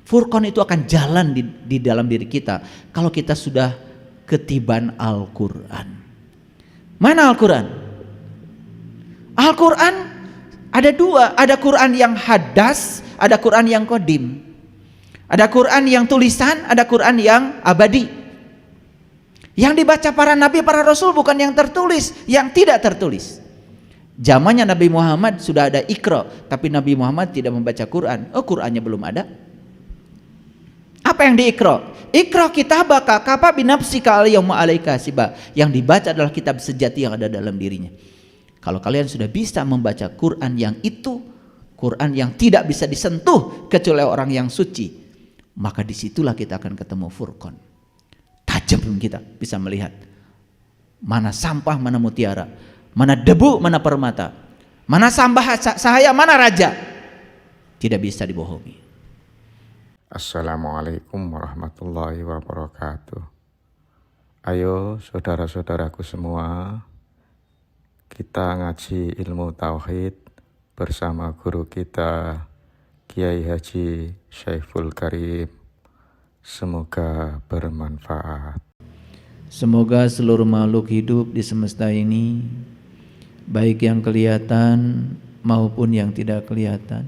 Furqan itu akan jalan di dalam diri kita kalau kita sudah ketiban Al-Quran. Mana Al-Quran? Al-Quran ada dua, ada Quran yang hadas, ada Quran yang qadim. Ada Quran yang tulisan, ada Quran yang abadi. Yang dibaca para nabi, para rasul bukan yang tertulis, yang tidak tertulis. Zamannya Nabi Muhammad sudah ada Iqra, tapi Nabi Muhammad tidak membaca Quran. Oh, Qurannya belum ada. Apa yang di Iqra? Iqra kitabaka kafa binafsika al-yawma 'alaika hasiba. Yang dibaca adalah kitab sejati yang ada dalam dirinya. Kalau kalian sudah bisa membaca Quran yang itu, Quran yang tidak bisa disentuh kecuali orang yang suci, maka disitulah kita akan ketemu Furqan. Tajam kita bisa melihat mana sampah, mana mutiara, mana debu, mana permata, mana sahaya, mana raja. Tidak bisa dibohongi. Assalamualaikum warahmatullahi wabarakatuh. Ayo saudara-saudaraku semua, kita ngaji ilmu tauhid bersama guru kita Kiai Haji Syaiful Karim. Semoga bermanfaat. Semoga seluruh makhluk hidup di semesta ini, baik yang kelihatan maupun yang tidak kelihatan,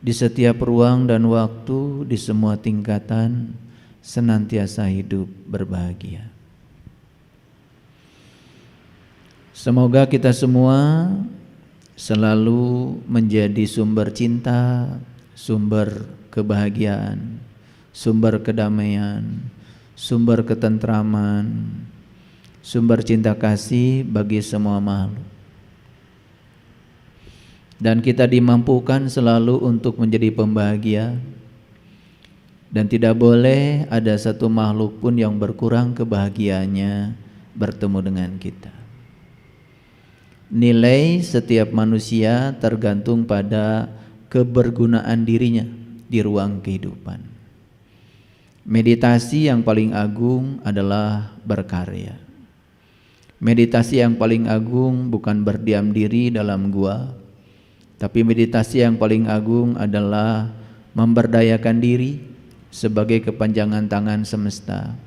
di setiap ruang dan waktu, di semua tingkatan, senantiasa hidup berbahagia. Semoga kita semua selalu menjadi sumber cinta, sumber kebahagiaan, sumber kedamaian, sumber ketentraman, sumber cinta kasih bagi semua makhluk. Dan kita dimampukan selalu untuk menjadi pembahagia, dan tidak boleh ada satu makhluk pun yang berkurang kebahagiaannya bertemu dengan kita. Nilai setiap manusia tergantung pada kebergunaan dirinya di ruang kehidupan. Meditasi yang paling agung adalah berkarya. Meditasi yang paling agung bukan berdiam diri dalam gua, tapi meditasi yang paling agung adalah memberdayakan diri sebagai kepanjangan tangan semesta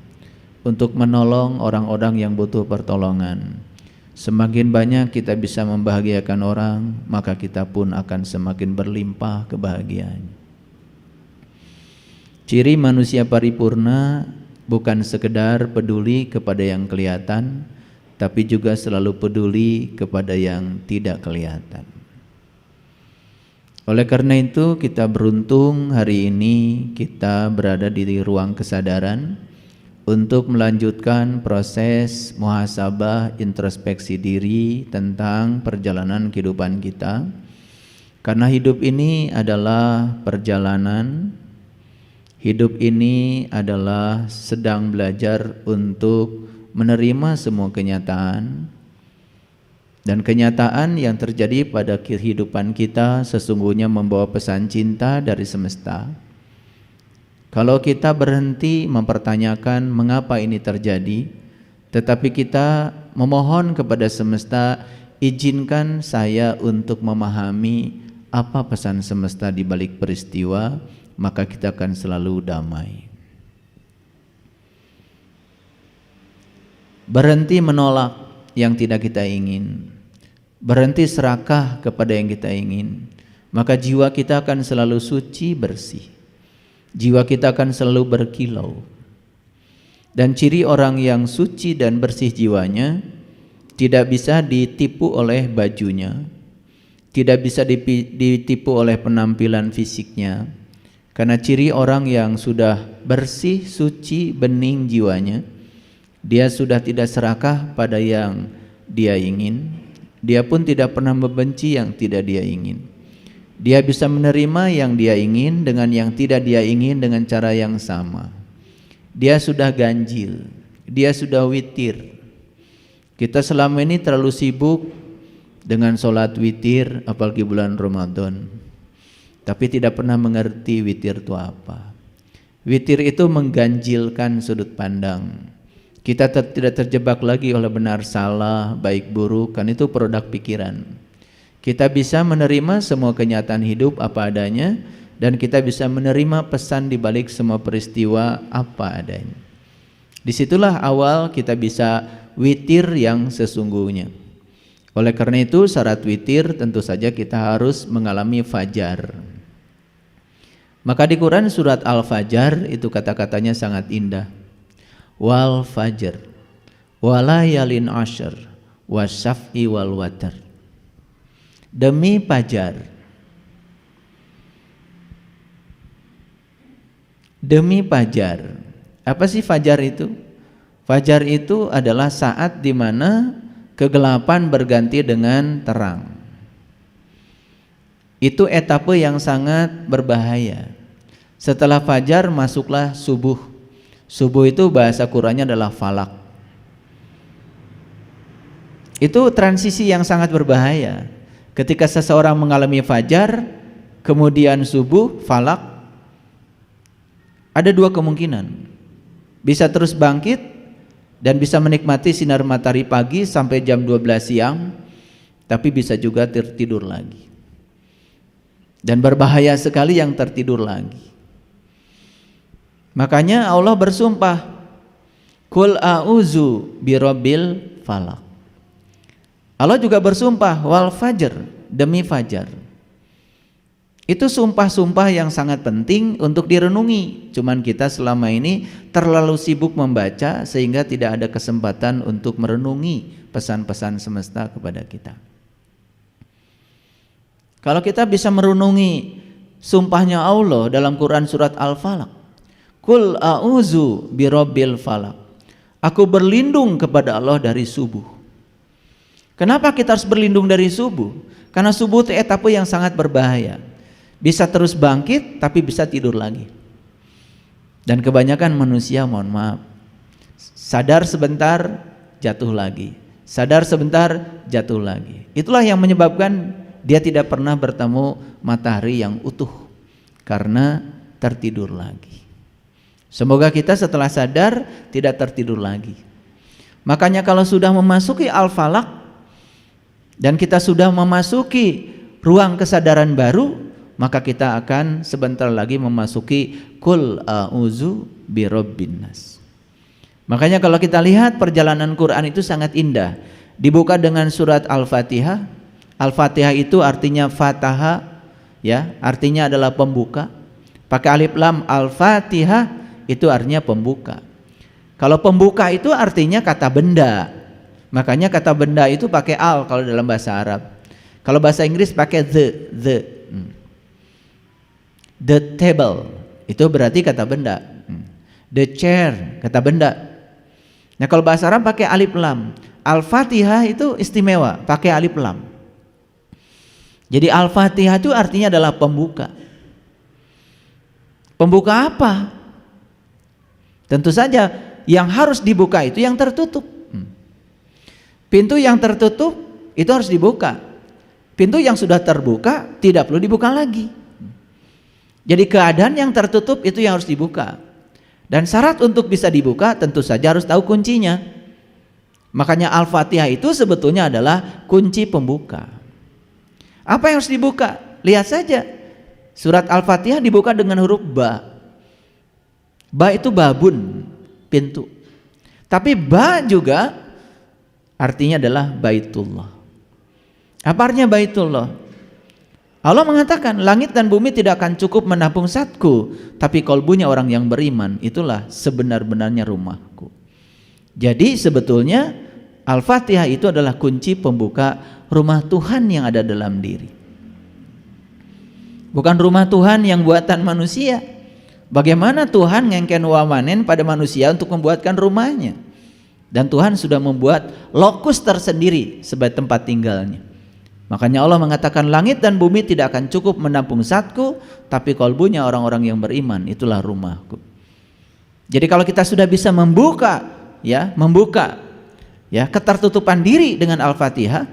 untuk menolong orang-orang yang butuh pertolongan. Semakin banyak kita bisa membahagiakan orang, maka kita pun akan semakin berlimpah kebahagiaan. Ciri manusia paripurna bukan sekedar peduli kepada yang kelihatan, tapi juga selalu peduli kepada yang tidak kelihatan. Oleh karena itu kita beruntung hari ini kita berada di ruang kesadaran untuk melanjutkan proses muhasabah introspeksi diri tentang perjalanan kehidupan kita. Karena hidup ini adalah perjalanan, hidup ini adalah sedang belajar untuk menerima semua kenyataan, dan kenyataan yang terjadi pada kehidupan kita sesungguhnya membawa pesan cinta dari semesta. Kalau kita berhenti mempertanyakan mengapa ini terjadi, tetapi kita memohon kepada semesta, izinkan saya untuk memahami apa pesan semesta di balik peristiwa, maka kita akan selalu damai. Berhenti menolak yang tidak kita ingin, berhenti serakah kepada yang kita ingin, maka jiwa kita akan selalu suci bersih. Jiwa kita akan selalu berkilau. Dan ciri orang yang suci dan bersih jiwanya tidak bisa ditipu oleh bajunya, tidak bisa ditipu oleh penampilan fisiknya. Karena ciri orang yang sudah bersih, suci, bening jiwanya, dia sudah tidak serakah pada yang dia ingin, dia pun tidak pernah membenci yang tidak dia ingin. Dia bisa menerima yang dia ingin dengan yang tidak dia ingin dengan cara yang sama. Dia sudah ganjil, dia sudah witir. Kita selama ini terlalu sibuk dengan sholat witir, apalagi bulan Ramadan, tapi tidak pernah mengerti witir itu apa. Witir itu mengganjilkan sudut pandang. Kita tidak terjebak lagi oleh benar salah, baik buruk, kan itu produk pikiran. Kita bisa menerima semua kenyataan hidup apa adanya, dan kita bisa menerima pesan di balik semua peristiwa apa adanya. Disitulah awal kita bisa witir yang sesungguhnya. Oleh karena itu syarat witir tentu saja kita harus mengalami fajar. Maka di Quran surat Al-Fajr itu kata-katanya sangat indah. Wal fajr walayalin ashr wasyaf'i wal watar. Demi fajar, demi fajar. Apa sih fajar itu? Fajar itu adalah saat di mana kegelapan berganti dengan terang. Itu etape yang sangat berbahaya. Setelah fajar masuklah subuh. Subuh itu bahasa Qur'annya adalah falak. Itu transisi yang sangat berbahaya. Ketika seseorang mengalami fajar, kemudian subuh, falak, ada dua kemungkinan. Bisa terus bangkit dan bisa menikmati sinar matahari pagi sampai jam 12 siang, tapi bisa juga tertidur lagi. Dan berbahaya sekali yang tertidur lagi. Makanya Allah bersumpah, Qul a'udzu birabbil falaq. Allah juga bersumpah wal fajr, demi fajar. Itu sumpah-sumpah yang sangat penting untuk direnungi. Cuman kita selama ini terlalu sibuk membaca sehingga tidak ada kesempatan untuk merenungi pesan-pesan semesta kepada kita. Kalau kita bisa merenungi sumpahnya Allah dalam Quran surat Al-Falaq, Qul a'udzu birabbil falaq. Aku berlindung kepada Allah dari subuh. Kenapa kita harus berlindung dari subuh? Karena subuh itu etape yang sangat berbahaya. Bisa terus bangkit tapi bisa tidur lagi. Dan kebanyakan manusia, mohon maaf, sadar sebentar jatuh lagi, sadar sebentar jatuh lagi. Itulah yang menyebabkan dia tidak pernah bertemu matahari yang utuh karena tertidur lagi. Semoga kita setelah sadar tidak tertidur lagi. Makanya kalau sudah memasuki Al-Falaq dan kita sudah memasuki ruang kesadaran baru, maka kita akan sebentar lagi memasuki Qul a'udzu birabbin nas. Makanya kalau kita lihat perjalanan Quran itu sangat indah. Dibuka dengan surat Al-Fatihah. Al-Fatihah itu artinya Fataha, ya, artinya adalah pembuka. Pakai alif lam, Al-Fatihah itu artinya pembuka. Kalau pembuka itu artinya kata benda. Makanya kata benda itu pakai al kalau dalam bahasa Arab. Kalau bahasa Inggris pakai the. The table itu berarti kata benda. The chair kata benda. Nah kalau bahasa Arab pakai alif lam. Al-Fatihah itu istimewa, pakai alif lam. Jadi Al-Fatihah itu artinya adalah pembuka. Pembuka apa? Tentu saja yang harus dibuka itu yang tertutup. Pintu yang tertutup itu harus dibuka. Pintu yang sudah terbuka tidak perlu dibuka lagi. Jadi keadaan yang tertutup itu yang harus dibuka. Dan syarat untuk bisa dibuka tentu saja harus tahu kuncinya. Makanya Al-Fatihah itu sebetulnya adalah kunci pembuka. Apa yang harus dibuka? Lihat saja. Surat Al-Fatihah dibuka dengan huruf ba. Ba itu babun, pintu. Tapi ba juga artinya adalah Baitullah. Apa artinya Baitullah? Allah mengatakan langit dan bumi tidak akan cukup menampung zatku, tapi kalbunya orang yang beriman itulah sebenar-benarnya rumahku. Jadi sebetulnya Al-Fatihah itu adalah kunci pembuka rumah Tuhan yang ada dalam diri. Bukan rumah Tuhan yang buatan manusia. Bagaimana Tuhan ngengken wamanen pada manusia untuk membuatkan rumahnya. Dan Tuhan sudah membuat lokus tersendiri sebagai tempat tinggalnya. Makanya Allah mengatakan langit dan bumi tidak akan cukup menampung zatku, tapi kalbunya orang-orang yang beriman itulah rumahku. Jadi kalau kita sudah bisa membuka ketertutupan diri dengan Al-Fatihah,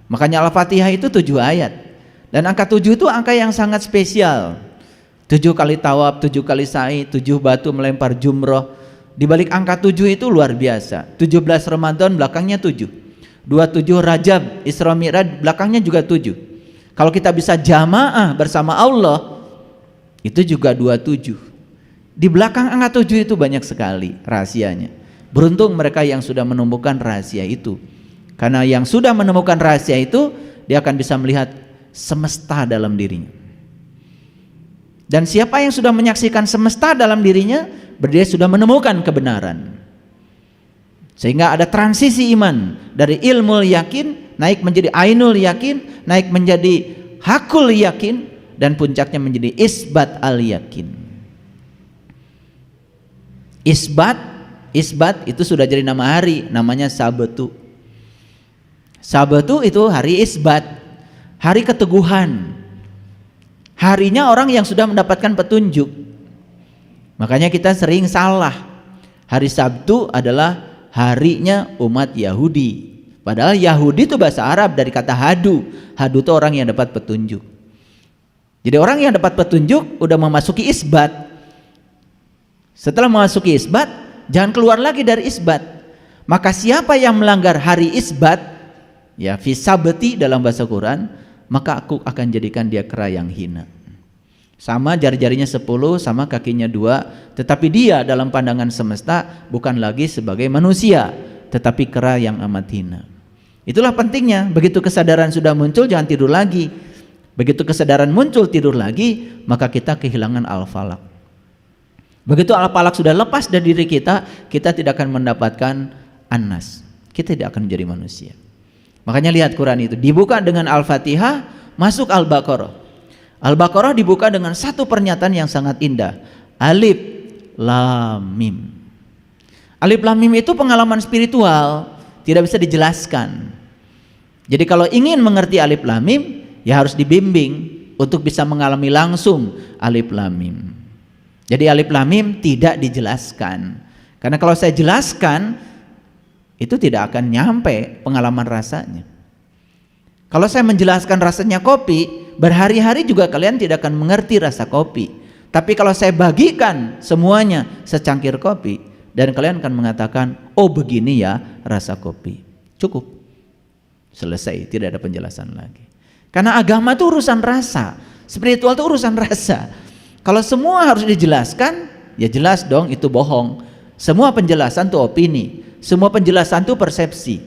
makanya Al-Fatihah itu 7 ayat. Dan angka 7 itu angka yang sangat spesial. 7 kali tawaf, 7 kali sa'i, 7 batu melempar jumroh. Di balik angka 7 itu luar biasa. 17 Ramadan belakangnya 7. 27 Rajab, Isra Mi'raj belakangnya juga 7. Kalau kita bisa jamaah bersama Allah, Itu juga 27. Di belakang angka 7 itu banyak sekali rahasianya. Beruntung mereka yang sudah menemukan rahasia itu. Karena yang sudah menemukan rahasia itu, dia akan bisa melihat semesta dalam dirinya. Dan siapa yang sudah menyaksikan semesta dalam dirinya, berarti dia sudah menemukan kebenaran. Sehingga ada transisi iman dari ilmu yakin naik menjadi ainul yakin, naik menjadi hakul yakin, dan puncaknya menjadi isbat al yakin. Isbat itu sudah jadi nama hari, namanya Sabtu. Sabtu itu hari isbat, hari keteguhan, harinya orang yang sudah mendapatkan petunjuk. Makanya kita sering salah, hari Sabtu adalah harinya umat Yahudi. Padahal Yahudi itu bahasa Arab dari kata hadu. Hadu itu orang yang dapat petunjuk. Jadi orang yang dapat petunjuk udah memasuki isbat. Setelah memasuki isbat, jangan keluar lagi dari isbat. Maka siapa yang melanggar hari isbat, ya fi sabti dalam bahasa Quran, maka aku akan jadikan dia kera yang hina. Sama jari-jarinya 10, sama kakinya 2, tetapi dia dalam pandangan semesta bukan lagi sebagai manusia, tetapi kera yang amat hina. Itulah pentingnya, begitu kesadaran sudah muncul jangan tidur lagi. Begitu kesadaran muncul tidur lagi, maka kita kehilangan al-falak. Begitu al-falak sudah lepas dari diri kita, kita tidak akan mendapatkan an-nas. Kita tidak akan menjadi manusia. Makanya lihat Quran itu dibuka dengan Al-Fatihah, masuk Al-Baqarah. Al-Baqarah dibuka dengan satu pernyataan yang sangat indah. Alif Lam Mim. Alif Lam Mim itu pengalaman spiritual, tidak bisa dijelaskan. Jadi kalau ingin mengerti Alif Lam Mim, ya harus dibimbing untuk bisa mengalami langsung Alif Lam Mim. Jadi Alif Lam Mim tidak dijelaskan. Karena kalau saya jelaskan, itu tidak akan nyampe pengalaman rasanya. Kalau saya menjelaskan rasanya kopi, berhari-hari juga kalian tidak akan mengerti rasa kopi. Tapi kalau saya bagikan semuanya secangkir kopi, dan kalian akan mengatakan, oh begini ya rasa kopi. Cukup. Selesai, tidak ada penjelasan lagi. Karena agama itu urusan rasa, spiritual itu urusan rasa. Kalau semua harus dijelaskan, ya jelas dong itu bohong. Semua penjelasan itu opini, semua penjelasan itu persepsi.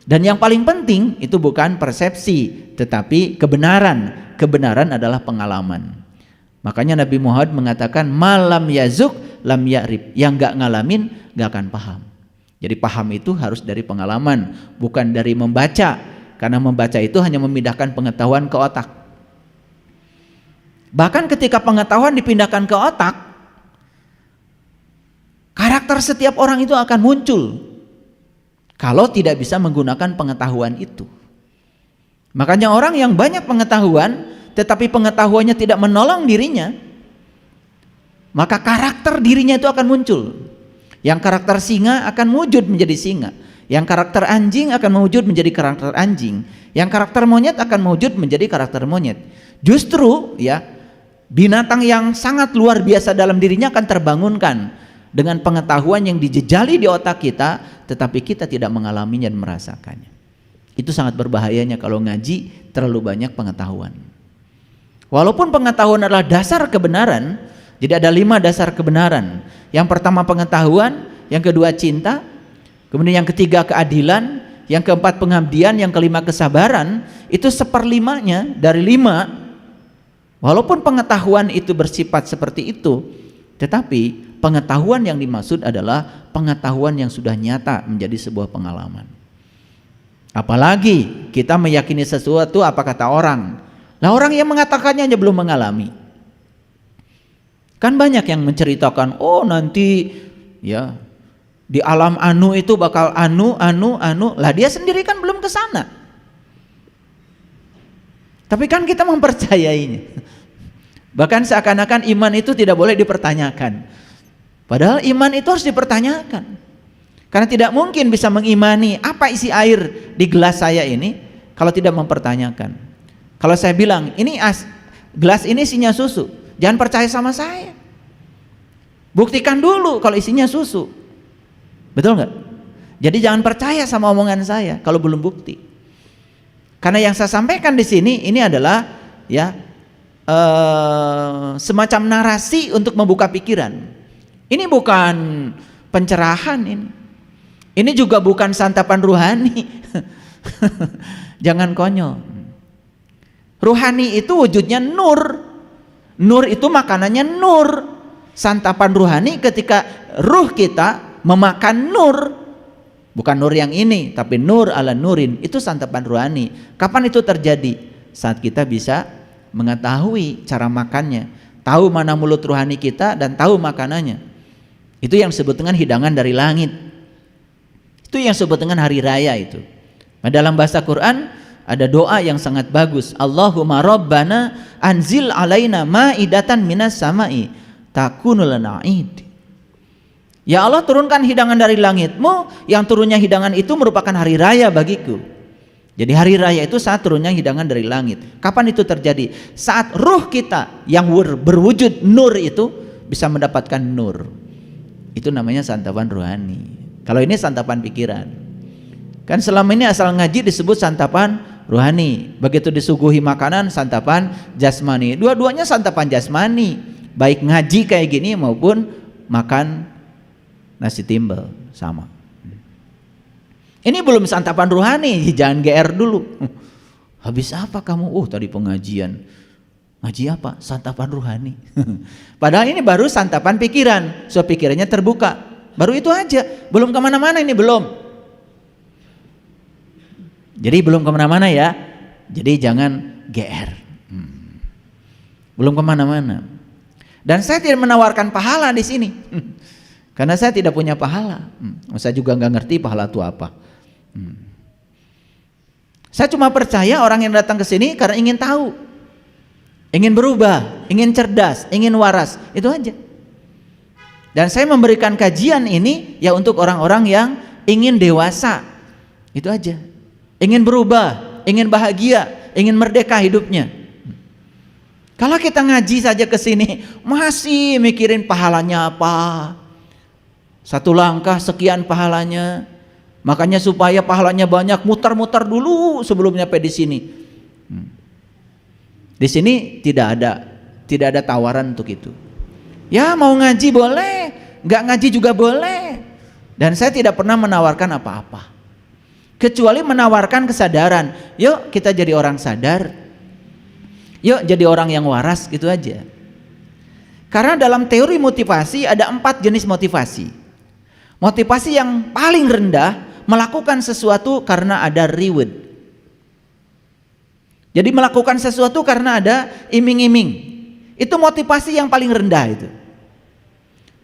Dan yang paling penting itu bukan persepsi, tetapi kebenaran. Kebenaran adalah pengalaman. Makanya Nabi Muhammad mengatakan malam yazuk lam ya'rib, yang gak ngalamin gak akan paham. Jadi paham itu harus dari pengalaman, bukan dari membaca. Karena membaca itu hanya memindahkan pengetahuan ke otak. Bahkan ketika pengetahuan dipindahkan ke otak, karakter setiap orang itu akan muncul kalau tidak bisa menggunakan pengetahuan itu. Makanya orang yang banyak pengetahuan tetapi pengetahuannya tidak menolong dirinya, maka karakter dirinya itu akan muncul. Yang karakter singa akan wujud menjadi singa, yang karakter anjing akan mewujud menjadi karakter anjing, yang karakter monyet akan mewujud menjadi karakter monyet. Justru ya, binatang yang sangat luar biasa dalam dirinya akan terbangunkan dengan pengetahuan yang dijejali di otak kita, tetapi kita tidak mengalaminya dan merasakannya. Itu sangat berbahayanya kalau ngaji terlalu banyak pengetahuan. Walaupun pengetahuan adalah dasar kebenaran, jadi ada 5 dasar kebenaran. Yang pertama pengetahuan, yang kedua cinta, kemudian yang ketiga keadilan, yang keempat pengabdian, yang kelima kesabaran. Itu 1/5 dari 5. Walaupun pengetahuan itu bersifat seperti itu, tetapi pengetahuan yang dimaksud adalah pengetahuan yang sudah nyata menjadi sebuah pengalaman. Apalagi kita meyakini sesuatu apa kata orang. Nah, orang yang mengatakannya aja belum mengalami. Kan banyak yang menceritakan, oh nanti ya di alam anu itu bakal anu. Lah dia sendiri kan belum ke sana. Tapi kan kita mempercayainya. Bahkan seakan-akan iman itu tidak boleh dipertanyakan. Padahal iman itu harus dipertanyakan. Karena tidak mungkin bisa mengimani apa isi air di gelas saya ini kalau tidak mempertanyakan. Kalau saya bilang, gelas ini isinya susu, jangan percaya sama saya. Buktikan dulu kalau isinya susu. Betul nggak? Jadi jangan percaya sama omongan saya kalau belum bukti. Karena yang saya sampaikan di sini ini adalah ya semacam narasi untuk membuka pikiran. Ini bukan pencerahan ini. Ini juga bukan santapan ruhani. Jangan konyol. Ruhani itu wujudnya nur. Nur itu makanannya nur. Santapan ruhani ketika ruh kita memakan nur. Bukan nur yang ini, tapi nur ala nurin. Itu santapan ruhani. Kapan itu terjadi? Saat kita bisa mengetahui cara makannya, tahu mana mulut ruhani kita dan tahu makanannya. Itu yang disebut dengan hidangan dari langit. Itu yang disebut dengan hari raya itu. Nah, dalam bahasa Quran ada doa yang sangat bagus. Allahumma rabbana anzil alaina ma'idatan minas sama'i takunu lana id. Ya Allah, turunkan hidangan dari langitmu, yang turunnya hidangan itu merupakan hari raya bagiku. Jadi hari raya itu saat turunnya hidangan dari langit. Kapan itu terjadi? Saat ruh kita yang berwujud nur itu bisa mendapatkan nur. Itu namanya santapan rohani. Kalau ini santapan pikiran. Kan selama ini asal ngaji disebut santapan rohani. Begitu disuguhi makanan, santapan jasmani. Dua-duanya santapan jasmani. Baik ngaji kayak gini maupun makan nasi timbel sama. Ini belum santapan rohani, jangan GR dulu. Habis apa kamu? Tadi pengajian. Ngaji apa? Santapan rohani. Padahal ini baru santapan pikiran. So pikirannya terbuka. Baru itu aja. Belum kemana-mana ini, belum. Jadi belum kemana-mana ya. Jadi jangan GR. Belum kemana-mana. Dan saya tidak menawarkan pahala di sini. Karena saya tidak punya pahala. Saya juga nggak ngerti pahala itu apa. Saya cuma percaya orang yang datang ke sini karena ingin tahu, ingin berubah, ingin cerdas, ingin waras, itu aja. Dan saya memberikan kajian ini ya untuk orang-orang yang ingin dewasa, itu aja. Ingin berubah, ingin bahagia, ingin merdeka hidupnya. Kalau kita ngaji saja ke sini masih mikirin pahalanya apa, satu langkah sekian pahalanya. Makanya supaya pahalanya banyak, muter-muter dulu sebelum nyampe di sini. Di sini tidak ada tawaran untuk itu. Ya mau ngaji boleh, nggak ngaji juga boleh. Dan saya tidak pernah menawarkan apa-apa, kecuali menawarkan kesadaran. Yuk kita jadi orang sadar, yuk jadi orang yang waras, gitu aja. Karena dalam teori motivasi ada 4 jenis motivasi. Motivasi yang paling rendah, melakukan sesuatu karena ada reward. Jadi melakukan sesuatu karena ada iming-iming. Itu motivasi yang paling rendah itu.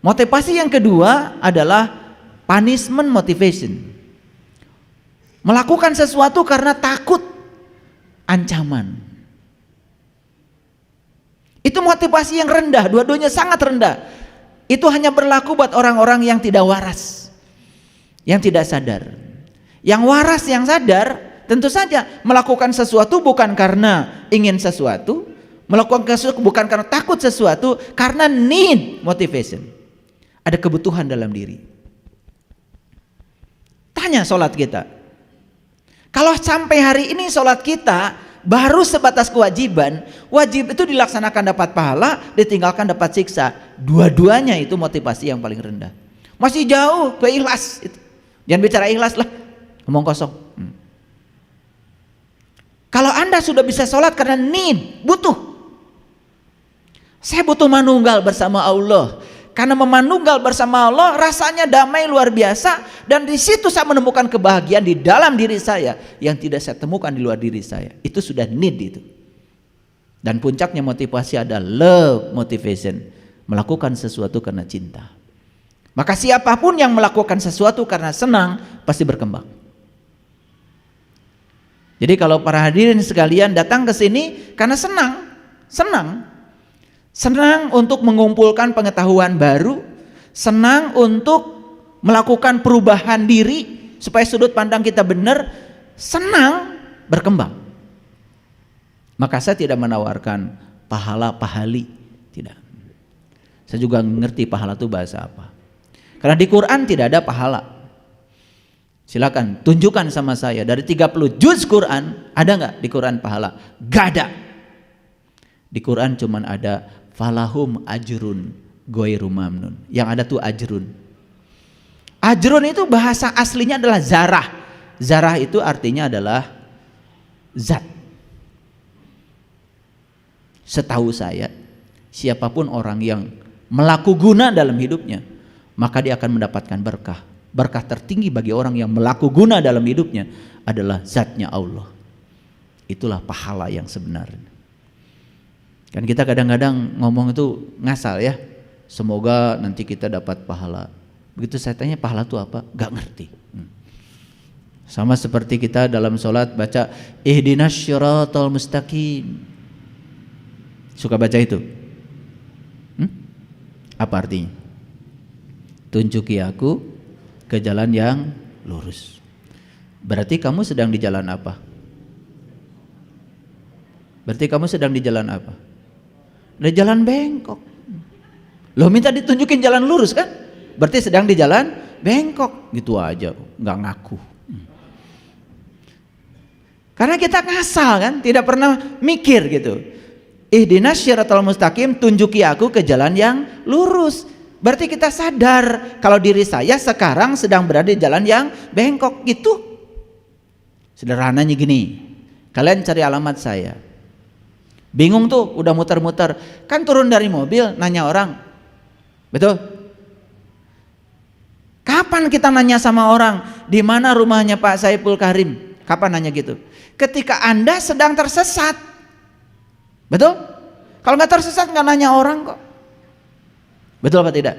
Motivasi yang kedua adalah punishment motivation. Melakukan sesuatu karena takut ancaman. Itu motivasi yang rendah, dua-duanya sangat rendah. Itu hanya berlaku buat orang-orang yang tidak waras, yang tidak sadar. Yang waras, yang sadar, tentu saja melakukan sesuatu bukan karena ingin sesuatu, melakukan sesuatu bukan karena takut sesuatu, karena need motivation. Ada kebutuhan dalam diri. Tanya sholat kita. Kalau sampai hari ini sholat kita baru sebatas kewajiban, wajib itu dilaksanakan dapat pahala, ditinggalkan dapat siksa. Dua-duanya itu motivasi yang paling rendah. Masih jauh ke ikhlas. Jangan bicara ikhlas lah, ngomong kosong. Kalau Anda sudah bisa sholat karena need, butuh. Saya butuh manunggal bersama Allah. Karena memanunggal bersama Allah rasanya damai luar biasa. Dan di situ saya menemukan kebahagiaan di dalam diri saya yang tidak saya temukan di luar diri saya. Itu sudah need itu. Dan puncaknya motivasi ada love motivation. Melakukan sesuatu karena cinta. Maka siapapun yang melakukan sesuatu karena senang pasti berkembang. Jadi kalau para hadirin sekalian datang ke sini karena senang untuk mengumpulkan pengetahuan baru, senang untuk melakukan perubahan diri supaya sudut pandang kita benar, senang berkembang. Maka saya tidak menawarkan pahala-pahali, tidak. Saya juga ngerti pahala itu bahasa apa. Karena di Quran tidak ada pahala. Silakan tunjukkan sama saya dari 30 juz Quran ada nggak di Quran pahala? Gak ada. Di Quran cuman ada falahum ajrun ghairu mamnun. Yang ada tuh ajrun. Ajrun itu bahasa aslinya adalah zarah. Zarah itu artinya adalah zat. Setahu saya, siapapun orang yang melaku guna dalam hidupnya, maka dia akan mendapatkan berkah. Berkah tertinggi bagi orang yang melaku guna dalam hidupnya adalah zatnya Allah. Itulah pahala yang sebenarnya. Kan kita kadang-kadang ngomong itu ngasal ya. Semoga nanti kita dapat pahala. Begitu saya tanya pahala itu apa? Gak ngerti. Sama seperti kita dalam sholat baca ihdinas syiratal mustaqim. Suka baca itu? Apa artinya? Tunjuki aku ke jalan yang lurus. Berarti kamu sedang di jalan apa? Berarti kamu sedang di jalan apa? Di jalan bengkok. Loh, minta ditunjukin jalan lurus kan? Berarti sedang di jalan bengkok. Gitu aja, nggak ngaku. Karena kita ngasal kan, tidak pernah mikir gitu. Ihdinas syiratal mustaqim, tunjuki aku ke jalan yang lurus. Berarti kita sadar kalau diri saya sekarang sedang berada di jalan yang bengkok gitu. Sederhananya gini, kalian cari alamat saya. Bingung tuh, udah muter-muter. Kan turun dari mobil, nanya orang. Betul? Kapan kita nanya sama orang, di mana rumahnya Pak Saiful Karim? Kapan nanya gitu? Ketika Anda sedang tersesat. Betul? Kalau nggak tersesat nggak nanya orang kok. Betul apa tidak?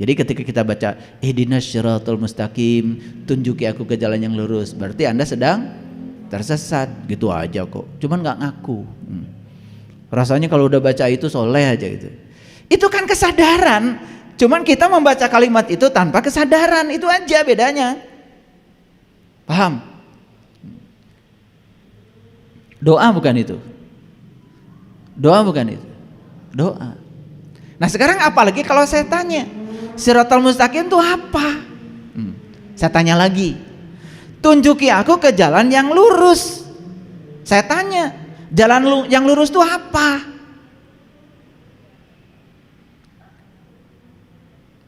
Jadi ketika kita baca ihdinas syiratal mustaqim, tunjuki aku ke jalan yang lurus, berarti Anda sedang tersesat. Gitu aja kok. Cuman nggak ngaku. Rasanya kalau udah baca itu soleh aja gitu. Itu kan kesadaran. Cuman kita membaca kalimat itu tanpa kesadaran, itu aja bedanya. Paham? Doa bukan itu. Doa bukan itu. Doa. Nah sekarang apalagi kalau saya tanya, Siratal Mustaqim itu apa? Saya tanya lagi, tunjuki aku ke jalan yang lurus. Saya tanya, jalan yang lurus itu apa?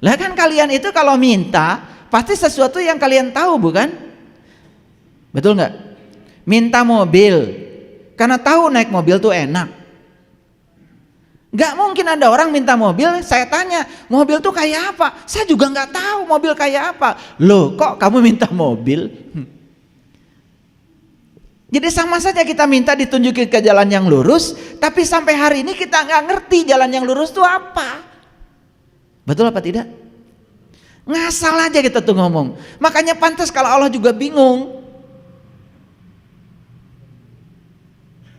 Lah kan kalian itu kalau minta pasti sesuatu yang kalian tahu, bukan? Betul nggak? Minta mobil karena tahu naik mobil tuh enak. Gak mungkin ada orang minta mobil, saya tanya mobil tuh kayak apa? Saya juga gak tahu mobil kayak apa. Loh kok kamu minta mobil? Jadi sama saja kita minta ditunjukin ke jalan yang lurus, tapi sampai hari ini kita gak ngerti jalan yang lurus itu apa. Betul apa tidak? Ngasal aja kita tuh ngomong. Makanya pantas kalau Allah juga bingung.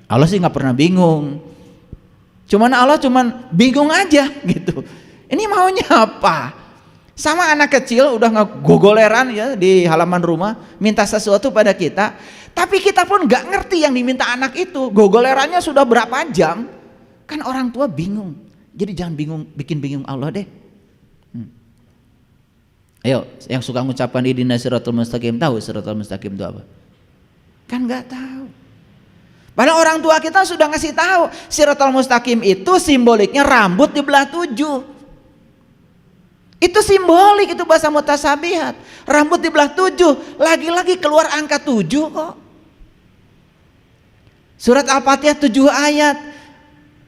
Allah sih gak pernah bingung. Cuman Allah cuman bingung aja gitu. Ini maunya apa? Sama anak kecil udah ngegogoleran ya di halaman rumah minta sesuatu pada kita, tapi kita pun nggak ngerti yang diminta anak itu. Gogolerannya sudah berapa jam? Kan orang tua bingung. Jadi jangan bingung, bikin bingung Allah deh. Ayo, yang suka mengucapkan ihdinas siratal mustaqim, tahu siratal mustaqim itu apa? Kan nggak tahu. Padahal orang tua kita sudah ngasih tahu Siratal Mustaqim itu simboliknya rambut dibelah 7. Itu simbolik, itu bahasa mutasabihat. Rambut dibelah 7, lagi-lagi keluar angka 7 kok. Surat Al-Fatihah 7 ayat.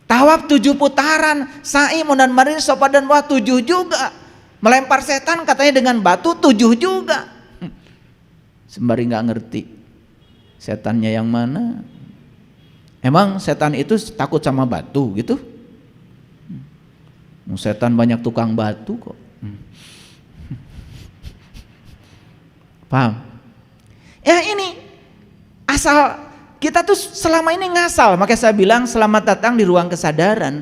Tawaf 7 putaran, sa'i munan marin sopa dan wah 7 juga. Melempar setan katanya dengan batu 7 juga. Sembari nggak ngerti setannya yang mana. Emang setan itu takut sama batu gitu? Setan banyak tukang batu kok. Paham? Ya ini asal kita tuh selama ini ngasal. Makanya saya bilang selamat datang di ruang kesadaran.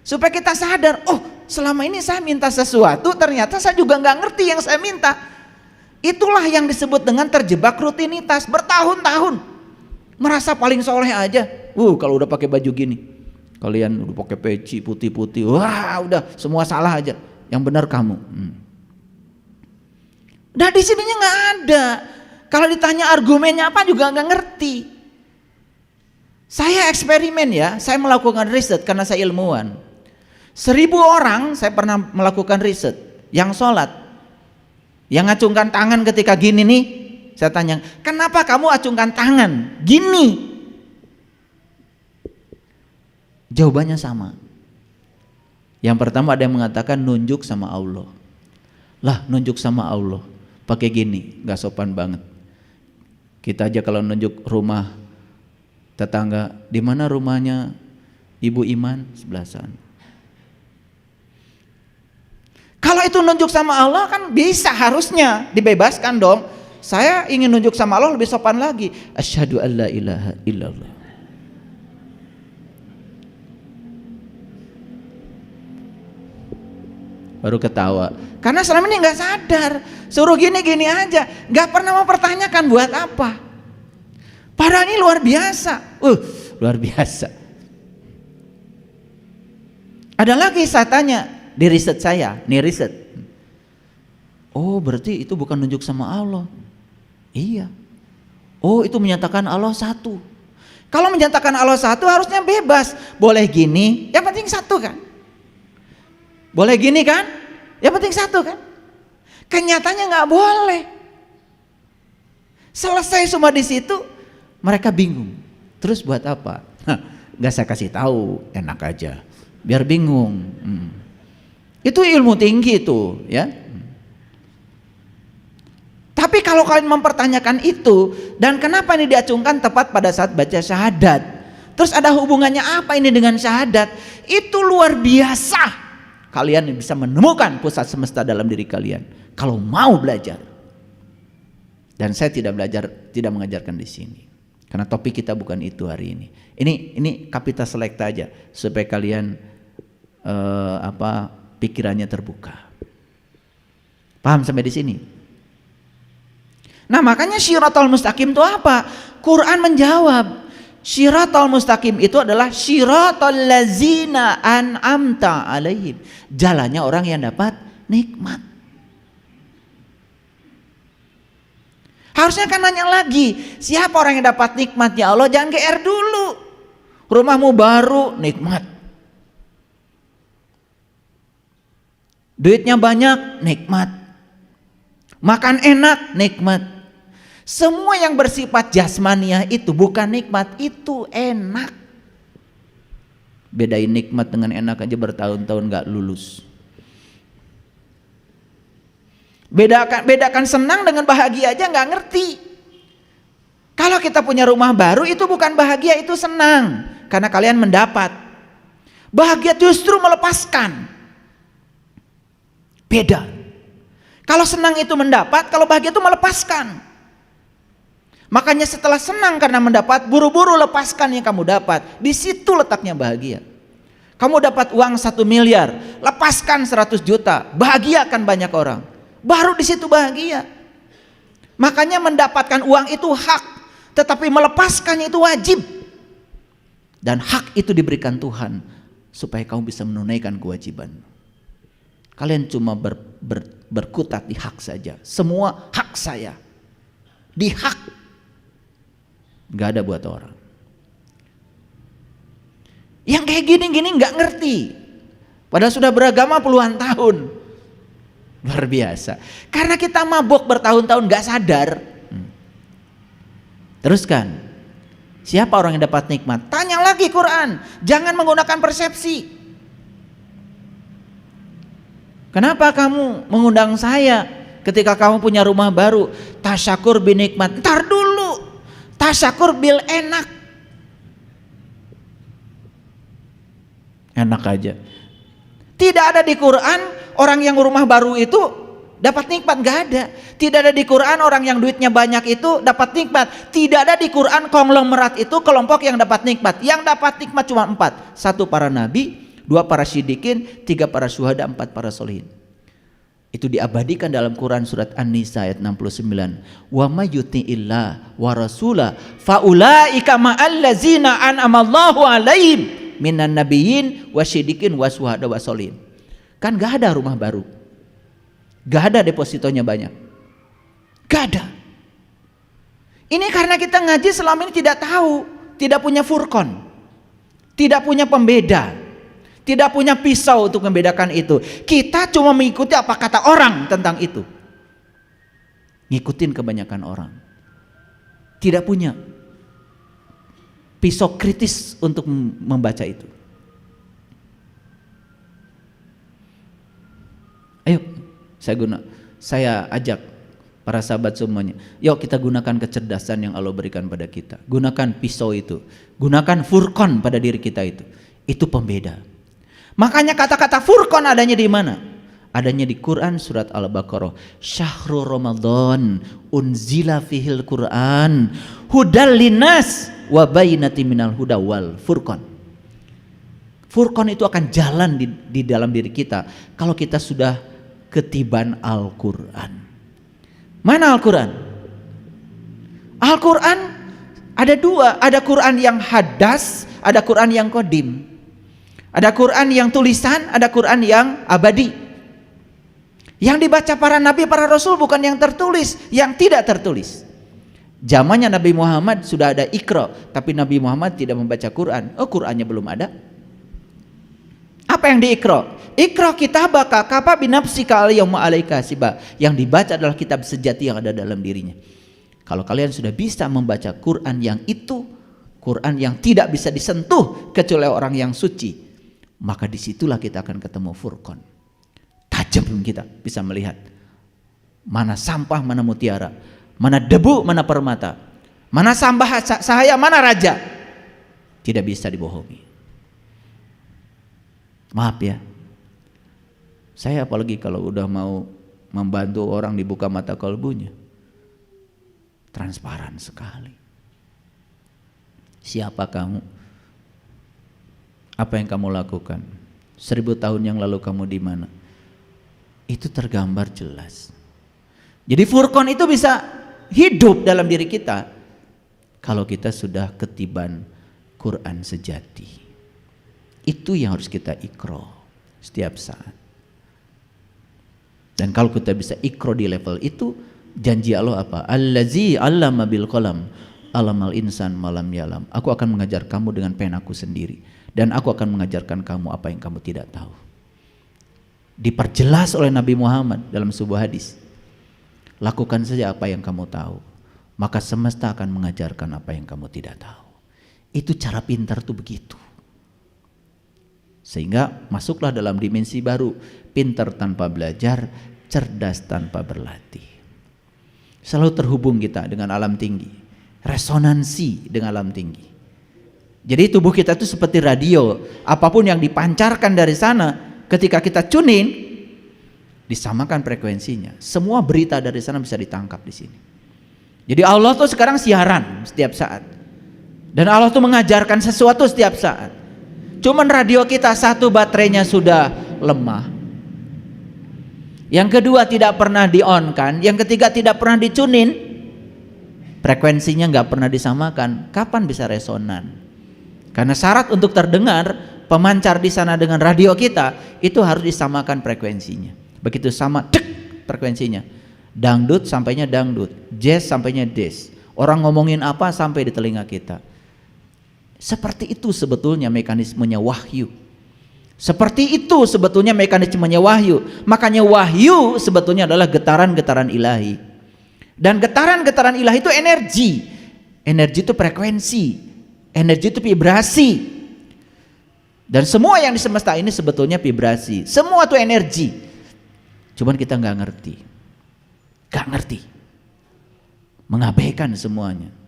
Supaya kita sadar, oh selama ini saya minta sesuatu ternyata saya juga nggak ngerti yang saya minta. Itulah yang disebut dengan terjebak rutinitas bertahun-tahun. Merasa paling soleh aja. Kalau udah pakai baju gini, kalian udah pakai peci putih-putih, wah udah semua salah aja, yang benar kamu. Nah di sininya nggak ada. Kalau ditanya argumennya apa juga nggak ngerti. Saya eksperimen ya, saya melakukan riset karena saya ilmuwan. 1000 orang saya pernah melakukan riset yang sholat, yang acungkan tangan ketika gini nih, saya tanya, kenapa kamu acungkan tangan gini? Jawabannya sama. Yang pertama ada yang mengatakan nunjuk sama Allah. Lah nunjuk sama Allah pakai gini, gak sopan banget. Kita aja kalau nunjuk rumah tetangga, di mana rumahnya Ibu Iman, sebelah sana. Kalau itu nunjuk sama Allah kan bisa, harusnya dibebaskan dong. Saya ingin nunjuk sama Allah lebih sopan lagi. Asyhadu an la ilaha illallah. Baru ketawa. Karena selama ini nggak sadar, suruh gini-gini aja, nggak pernah mempertanyakan buat apa. Padahal ini luar biasa, luar biasa. Ada lagi saya tanya di riset saya, nih riset. Oh berarti itu bukan nunjuk sama Allah. Iya. Oh itu menyatakan Allah satu. Kalau menyatakan Allah satu harusnya bebas. Boleh gini, yang penting satu kan. Boleh gini kan, yang penting satu kan. Kenyataannya nggak boleh. Selesai semua di situ, mereka bingung. Terus buat apa? Gak saya kasih tahu, enak aja. Biar bingung. Itu ilmu tinggi itu, ya. Tapi kalau kalian mempertanyakan itu, dan kenapa ini diacungkan tepat pada saat baca syahadat, terus ada hubungannya apa ini dengan syahadat? Itu luar biasa. Kalian bisa menemukan pusat semesta dalam diri kalian kalau mau belajar. Dan saya tidak mengajarkan di sini. Karena topik kita bukan itu hari ini. Ini Kapita Select aja supaya kalian pikirannya terbuka. Paham sampai di sini? Nah, makanya Syiratal Mustaqim itu apa? Quran menjawab. Syiratal Mustaqim itu adalah syiratal lazina an'amta alaihim. Jalannya orang yang dapat nikmat. Harusnya kan nanya lagi, siapa orang yang dapat nikmat ya Allah? Jangan GR dulu. Rumahmu baru, nikmat. Duitnya banyak, nikmat. Makan enak, nikmat. Semua yang bersifat jasmaniah itu bukan nikmat, itu enak. Bedain nikmat dengan enak aja bertahun-tahun gak lulus. Bedakan senang dengan bahagia aja gak ngerti. Kalau kita punya rumah baru itu bukan bahagia, itu senang. Karena kalian mendapat. Bahagia justru melepaskan. Beda. Kalau senang itu mendapat, kalau bahagia itu melepaskan. Makanya setelah senang karena mendapat, buru-buru lepaskan yang kamu dapat. Di situ letaknya bahagia. Kamu dapat uang 1 miliar, lepaskan 100 juta, bahagiakan banyak orang. Baru di situ bahagia. Makanya mendapatkan uang itu hak, tetapi melepaskannya itu wajib. Dan hak itu diberikan Tuhan supaya kamu bisa menunaikan kewajiban. Kalian cuma berkutat di hak saja. Semua hak saya. Di hak. Gak ada buat orang. Yang kayak gini-gini gak ngerti. Padahal sudah beragama puluhan tahun. Luar biasa. Karena kita mabok bertahun-tahun gak sadar. Teruskan. Siapa orang yang dapat nikmat? Tanya lagi Quran. Jangan menggunakan persepsi. Kenapa kamu mengundang saya ketika kamu punya rumah baru? Tasyakur binikmat. Ntar dulu. Tasyakur bil enak. Enak aja. Tidak ada di Quran orang yang rumah baru itu dapat nikmat, gak ada. Tidak ada di Quran orang yang duitnya banyak itu dapat nikmat. Tidak ada di Quran konglomerat itu kelompok yang dapat nikmat. Yang dapat nikmat cuma 4. 1 para nabi, 2 para syidikin, 3 para syuhada, 4 para solihin. Itu diabadikan dalam Quran surat An-Nisa ayat 69. Wa may yuti'illah wa rasulah faulaika ma'allazina an'amallahu alaihim minan nabiyyin wasyidikin wasuhada wasolin. Kan gak ada rumah baru, gak ada depositonya banyak, gak ada. Ini karena kita ngaji selama ini tidak tahu, tidak punya furqan, tidak punya pembeda, tidak punya pisau untuk membedakan itu. Kita cuma mengikuti apa kata orang tentang itu. Ngikutin kebanyakan orang. Tidak punya pisau kritis untuk membaca itu. Ayo, saya ajak para sahabat semuanya. Yuk kita gunakan kecerdasan yang Allah berikan pada kita. Gunakan pisau itu. Gunakan furqan pada diri kita itu. Itu pembeda. Makanya kata-kata furqan adanya di mana? Adanya di Quran surat Al-Baqarah. Syahrul Ramadan unzila fihil Quran hudal linnas wa bayyinatin minal huda wal furqan. Furqan itu akan jalan di dalam diri kita kalau kita sudah ketiban Al-Quran. Mana Al-Quran? Al-Quran ada dua, ada Quran yang hadas, ada Quran yang qadim. Ada Quran yang tulisan, ada Quran yang abadi. Yang dibaca para nabi, para rasul bukan yang tertulis, yang tidak tertulis. Zamannya Nabi Muhammad sudah ada Iqra, tapi Nabi Muhammad tidak membaca Quran. Oh, Qurannya belum ada. Apa yang di Iqra? Iqra kitabaka kafa binafsika al-yawma 'alaika hasiba. Yang dibaca adalah kitab sejati yang ada dalam dirinya. Kalau kalian sudah bisa membaca Quran yang itu, Quran yang tidak bisa disentuh kecuali orang yang suci, maka disitulah kita akan ketemu furqan. Tajam kita bisa melihat mana sampah, mana mutiara, mana debu, mana permata, mana sampah sahaya, mana raja. Tidak bisa dibohongi. Maaf ya, saya apalagi kalau udah mau membantu orang dibuka mata kalbunya, transparan sekali. Siapa kamu? Apa yang kamu lakukan? 1000 tahun yang lalu kamu di mana? Itu tergambar jelas. Jadi furqan itu bisa hidup dalam diri kita kalau kita sudah ketiban Quran sejati. Itu yang harus kita iqra setiap saat. Dan kalau kita bisa iqra di level itu, janji Allah apa? Allazi 'allama bil qalam, 'allamal insan malam yalam. Aku akan mengajar kamu dengan penaku sendiri, dan aku akan mengajarkan kamu apa yang kamu tidak tahu. Diperjelas oleh Nabi Muhammad dalam sebuah hadis. Lakukan saja apa yang kamu tahu, maka semesta akan mengajarkan apa yang kamu tidak tahu. Itu cara pintar tuh begitu. Sehingga masuklah dalam dimensi baru, pintar tanpa belajar, cerdas tanpa berlatih. Selalu terhubung kita dengan alam tinggi, resonansi dengan alam tinggi. Jadi tubuh kita itu seperti radio, apapun yang dipancarkan dari sana, ketika kita tune in, disamakan frekuensinya. Semua berita dari sana bisa ditangkap di sini. Jadi Allah tuh sekarang siaran setiap saat, dan Allah tuh mengajarkan sesuatu setiap saat. Cuman radio kita satu baterainya sudah lemah, yang kedua tidak pernah di-on-kan, yang ketiga tidak pernah dicunin, frekuensinya nggak pernah disamakan. Kapan bisa resonan? Karena syarat untuk terdengar pemancar di sana dengan radio kita itu harus disamakan frekuensinya. Begitu sama, dek frekuensinya. Dangdut sampainya dangdut, jazz sampainya jazz. Orang ngomongin apa sampai di telinga kita. Seperti itu sebetulnya mekanismenya wahyu. Seperti itu sebetulnya mekanismenya wahyu. Makanya wahyu sebetulnya adalah getaran-getaran ilahi. Dan getaran-getaran ilahi itu energi. Energi itu frekuensi. Energi itu vibrasi. Dan semua yang di semesta ini sebetulnya vibrasi. Semua itu energi. Cuman kita nggak ngerti. Nggak ngerti. Mengabaikan semuanya.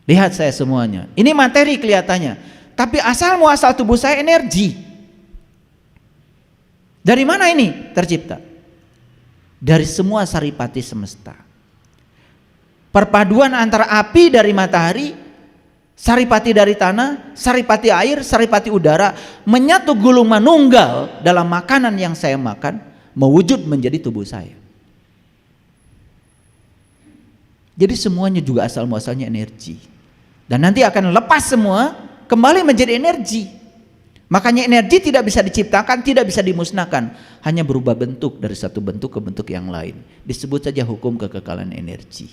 Lihat saya semuanya. Ini materi kelihatannya. Tapi asal muasal tubuh saya energi. Dari mana ini tercipta? Dari semua saripati semesta. Perpaduan antara api dari matahari, saripati dari tanah, saripati air, saripati udara, menyatu gulung manunggal dalam makanan yang saya makan, mewujud menjadi tubuh saya. Jadi semuanya juga asal muasalnya energi. Dan nanti akan lepas semua, kembali menjadi energi. Makanya energi tidak bisa diciptakan, tidak bisa dimusnahkan, hanya berubah bentuk dari satu bentuk ke bentuk yang lain. Disebut saja hukum kekekalan energi.